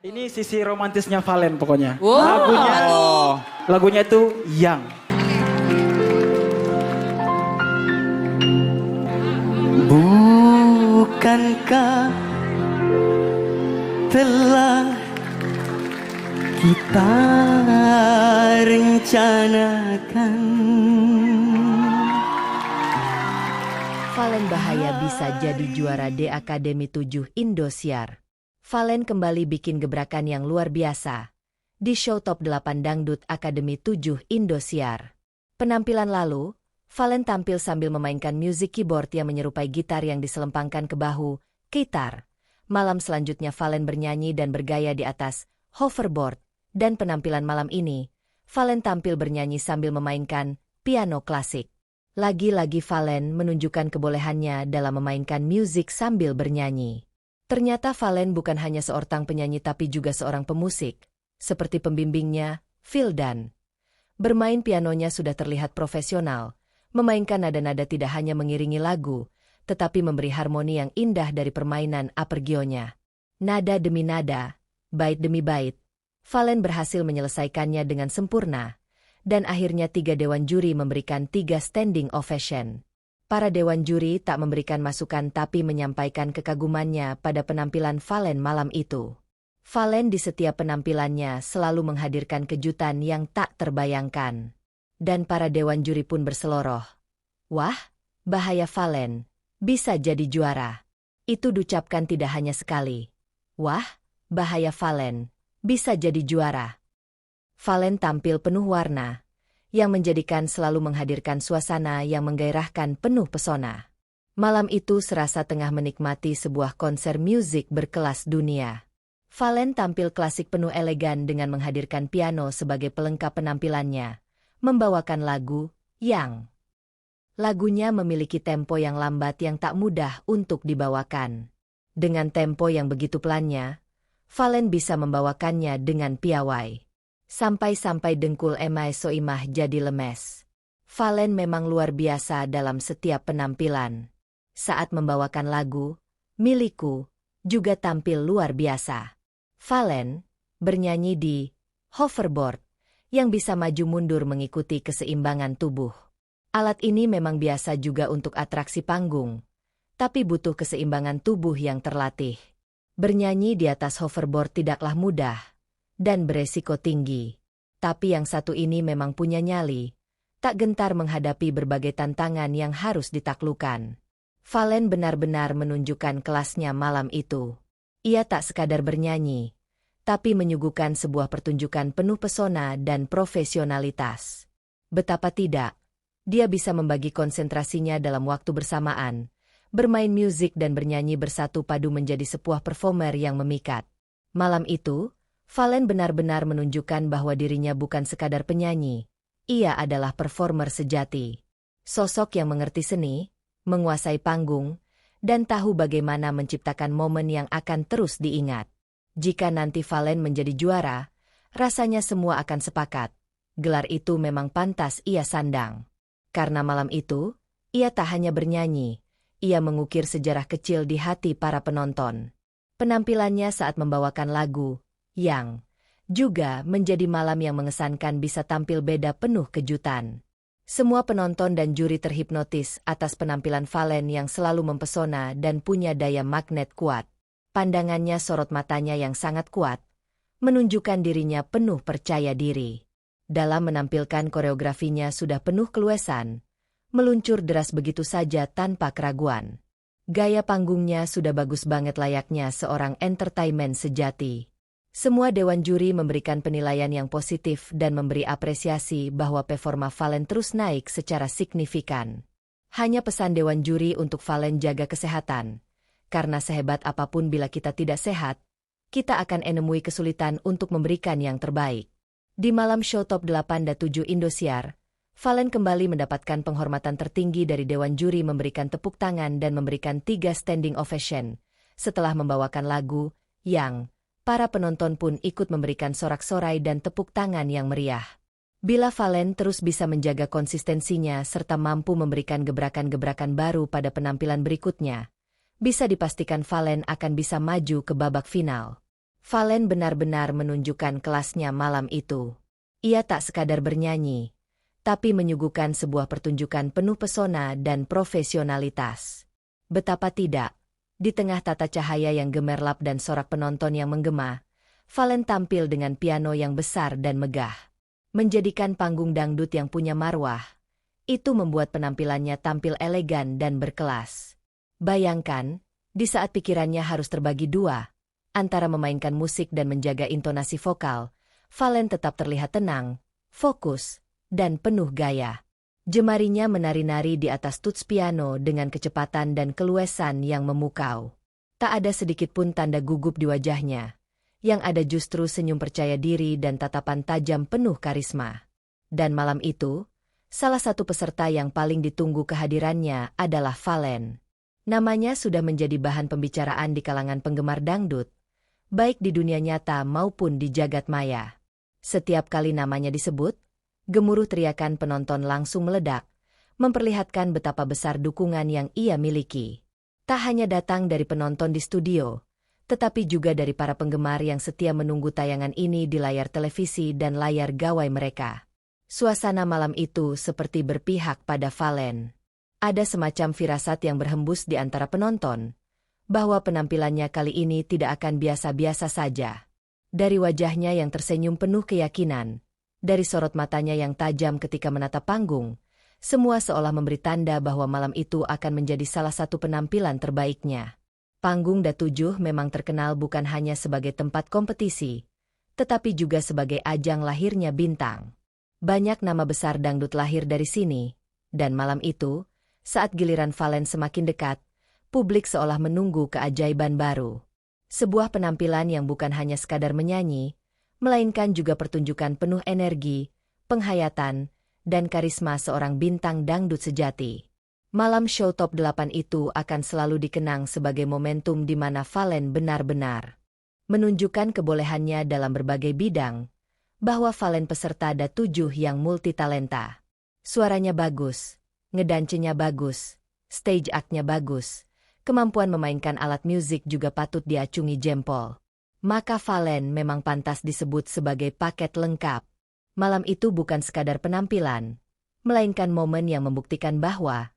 Ini sisi romantisnya Valen pokoknya. Wow. Lagunya, lagunya itu Yang. Bukankah telah kita rencanakan? Valen Bahaya bisa jadi juara D Akademi 7 Indosiar. Valen kembali bikin gebrakan yang luar biasa di show Top 8 Dangdut Akademi 7 Indosiar. Penampilan lalu, Valen tampil sambil memainkan musik keyboard yang menyerupai gitar yang diselempangkan ke bahu, gitar. Malam selanjutnya Valen bernyanyi dan bergaya di atas hoverboard, dan penampilan malam ini, Valen tampil bernyanyi sambil memainkan piano klasik. Lagi-lagi Valen menunjukkan kebolehannya dalam memainkan musik sambil bernyanyi. Ternyata Valen bukan hanya seorang penyanyi tapi juga seorang pemusik, seperti pembimbingnya, Vildan. Bermain pianonya sudah terlihat profesional, memainkan nada-nada tidak hanya mengiringi lagu, tetapi memberi harmoni yang indah dari permainan arpeggionya. Nada demi nada, bait demi bait, Valen berhasil menyelesaikannya dengan sempurna, dan akhirnya 3 dewan juri memberikan 3 standing ovation. Para dewan juri tak memberikan masukan tapi menyampaikan kekagumannya pada penampilan Valen malam itu. Valen di setiap penampilannya selalu menghadirkan kejutan yang tak terbayangkan. Dan para dewan juri pun berseloroh. Wah, bahaya Valen, bisa jadi juara. Itu diucapkan tidak hanya sekali. Wah, bahaya Valen, bisa jadi juara. Valen tampil penuh warna, yang menjadikan selalu menghadirkan suasana yang menggairahkan penuh pesona. Malam itu serasa tengah menikmati sebuah konser musik berkelas dunia. Valen tampil klasik penuh elegan dengan menghadirkan piano sebagai pelengkap penampilannya, membawakan lagu Yang. Lagunya memiliki tempo yang lambat yang tak mudah untuk dibawakan. Dengan tempo yang begitu pelannya, Valen bisa membawakannya dengan piawai. Sampai-sampai dengkul Emai Soimah jadi lemes. Valen memang luar biasa dalam setiap penampilan. Saat membawakan lagu, Milikku, juga tampil luar biasa. Valen bernyanyi di hoverboard, yang bisa maju mundur mengikuti keseimbangan tubuh. Alat ini memang biasa juga untuk atraksi panggung, tapi butuh keseimbangan tubuh yang terlatih. Bernyanyi di atas hoverboard tidaklah mudah dan beresiko tinggi. Tapi yang satu ini memang punya nyali, tak gentar menghadapi berbagai tantangan yang harus ditaklukkan. Valen benar-benar menunjukkan kelasnya malam itu. Ia tak sekadar bernyanyi, tapi menyuguhkan sebuah pertunjukan penuh pesona dan profesionalitas. Betapa tidak, dia bisa membagi konsentrasinya dalam waktu bersamaan, bermain musik dan bernyanyi bersatu padu menjadi sebuah performer yang memikat. Malam itu, Valen benar-benar menunjukkan bahwa dirinya bukan sekadar penyanyi, ia adalah performer sejati. Sosok yang mengerti seni, menguasai panggung, dan tahu bagaimana menciptakan momen yang akan terus diingat. Jika nanti Valen menjadi juara, rasanya semua akan sepakat. Gelar itu memang pantas ia sandang. Karena malam itu, ia tak hanya bernyanyi, ia mengukir sejarah kecil di hati para penonton. Penampilannya saat membawakan lagu Yang juga menjadi malam yang mengesankan bisa tampil beda penuh kejutan. Semua penonton dan juri terhipnotis atas penampilan Valen yang selalu mempesona dan punya daya magnet kuat. Pandangannya sorot matanya yang sangat kuat, menunjukkan dirinya penuh percaya diri. Dalam menampilkan koreografinya sudah penuh keluasan, meluncur deras begitu saja tanpa keraguan. Gaya panggungnya sudah bagus banget layaknya seorang entertainment sejati. Semua dewan juri memberikan penilaian yang positif dan memberi apresiasi bahwa performa Valen terus naik secara signifikan. Hanya pesan dewan juri untuk Valen jaga kesehatan, karena sehebat apapun bila kita tidak sehat, kita akan menemui kesulitan untuk memberikan yang terbaik. Di malam show Top 8 dan 7 Indosiar, Valen kembali mendapatkan penghormatan tertinggi dari dewan juri memberikan tepuk tangan dan memberikan 3 standing ovation. Setelah membawakan lagu Yang, para penonton pun ikut memberikan sorak-sorai dan tepuk tangan yang meriah. Bila Valen terus bisa menjaga konsistensinya serta mampu memberikan gebrakan-gebrakan baru pada penampilan berikutnya, bisa dipastikan Valen akan bisa maju ke babak final. Valen benar-benar menunjukkan kelasnya malam itu. Ia tak sekadar bernyanyi, tapi menyuguhkan sebuah pertunjukan penuh pesona dan profesionalitas. Betapa tidak, di tengah tata cahaya yang gemerlap dan sorak penonton yang menggema, Valen tampil dengan piano yang besar dan megah. Menjadikan panggung dangdut yang punya marwah, itu membuat penampilannya tampil elegan dan berkelas. Bayangkan, di saat pikirannya harus terbagi dua, antara memainkan musik dan menjaga intonasi vokal, Valen tetap terlihat tenang, fokus, dan penuh gaya. Jemarinya menari-nari di atas tuts piano dengan kecepatan dan keluasan yang memukau. Tak ada sedikit pun tanda gugup di wajahnya. Yang ada justru senyum percaya diri dan tatapan tajam penuh karisma. Dan malam itu, salah satu peserta yang paling ditunggu kehadirannya adalah Valen. Namanya sudah menjadi bahan pembicaraan di kalangan penggemar dangdut, baik di dunia nyata maupun di jagat maya. Setiap kali namanya disebut, gemuruh teriakan penonton langsung meledak, memperlihatkan betapa besar dukungan yang ia miliki. Tak hanya datang dari penonton di studio, tetapi juga dari para penggemar yang setia menunggu tayangan ini di layar televisi dan layar gawai mereka. Suasana malam itu seperti berpihak pada Valen. Ada semacam firasat yang berhembus di antara penonton, bahwa penampilannya kali ini tidak akan biasa-biasa saja. Dari wajahnya yang tersenyum penuh keyakinan, dari sorot matanya yang tajam ketika menatap panggung, semua seolah memberi tanda bahwa malam itu akan menjadi salah satu penampilan terbaiknya. Panggung Da7 memang terkenal bukan hanya sebagai tempat kompetisi, tetapi juga sebagai ajang lahirnya bintang. Banyak nama besar dangdut lahir dari sini, dan malam itu, saat giliran Valen semakin dekat, publik seolah menunggu keajaiban baru. Sebuah penampilan yang bukan hanya sekadar menyanyi, melainkan juga pertunjukan penuh energi, penghayatan, dan karisma seorang bintang dangdut sejati. Malam show top 8 itu akan selalu dikenang sebagai momentum di mana Valen benar-benar menunjukkan kebolehannya dalam berbagai bidang, bahwa Valen peserta Da7 yang multitalenta. Suaranya bagus, ngedancenya bagus, stage act-nya bagus, kemampuan memainkan alat musik juga patut diacungi jempol. Maka Valen memang pantas disebut sebagai paket lengkap. Malam itu bukan sekadar penampilan, melainkan momen yang membuktikan bahwa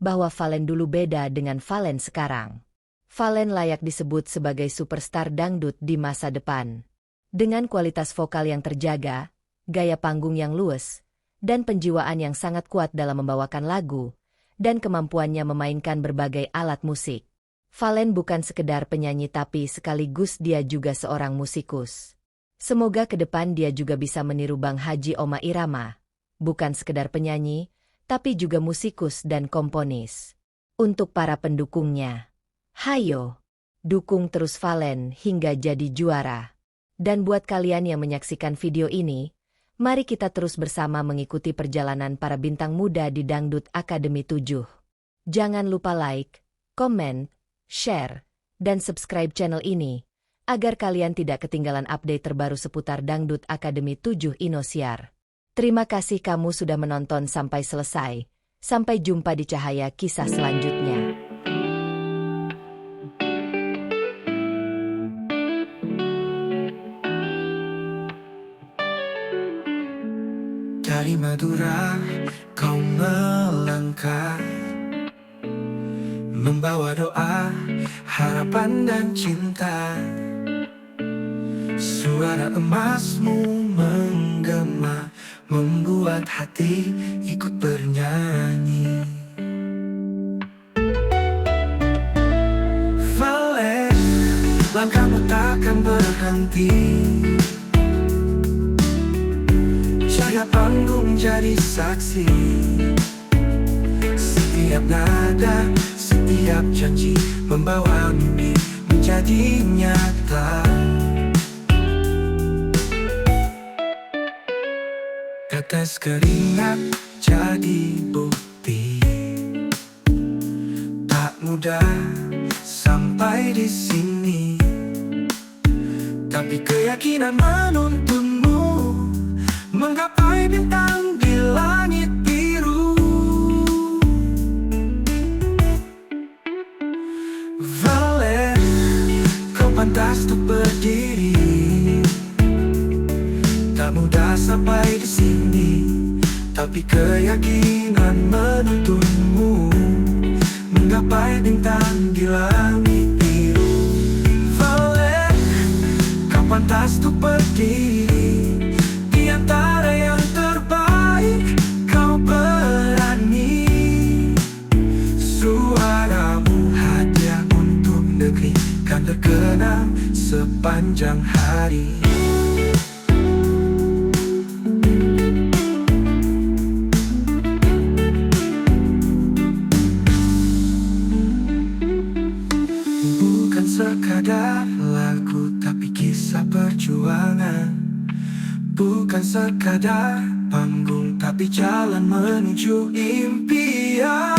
Valen dulu beda dengan Valen sekarang. Valen layak disebut sebagai superstar dangdut di masa depan. Dengan kualitas vokal yang terjaga, gaya panggung yang luwes, dan penjiwaan yang sangat kuat dalam membawakan lagu, dan kemampuannya memainkan berbagai alat musik. Valen bukan sekedar penyanyi tapi sekaligus dia juga seorang musikus. Semoga ke depan dia juga bisa meniru Bang Haji Oma Irama. Bukan sekedar penyanyi, tapi juga musikus dan komponis. Untuk para pendukungnya, hayo, dukung terus Valen hingga jadi juara. Dan buat kalian yang menyaksikan video ini, mari kita terus bersama mengikuti perjalanan para bintang muda di Dangdut Akademi 7. Jangan lupa like, komen, share, dan subscribe channel ini, agar kalian tidak ketinggalan update terbaru seputar Dangdut Akademi 7 Indosiar. Terima kasih kamu sudah menonton sampai selesai. Sampai jumpa di Cahaya Kisah selanjutnya. Dari Madura kau melangkah, membawa doa, harapan dan cinta. Suara emasmu menggema, membuat hati ikut bernyanyi. Valen, langkahmu takkan berhenti. Cahaya panggung jadi saksi. Setiap nada, setiap janji, membawa mimpi menjadi nyata. Tetes keringat jadi bukti. Tak mudah sampai di sini, tapi keyakinan menuntunmu menggapai bintang di langit biru. Valen, kau pantas untuk berdiri kita sampai di sini, tapi keyakinan menuntunmu menggapai bintang di langit biru. Valen, kau pantas untuk berdiri di antara yang terbaik. Kau berani, suaramu hadiah untuk negeri, kan terkenang sepanjang hari. Bukan sekadar lagu tapi kisah perjuangan, bukan sekadar panggung tapi jalan menuju impian.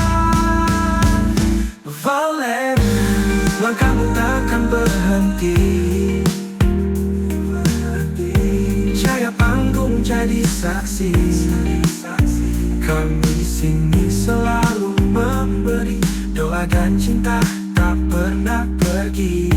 Valen, langkahmu takkan berhenti. Cahaya panggung jadi saksi, kami sini selalu memberi doa dan cinta tak pernah pergi.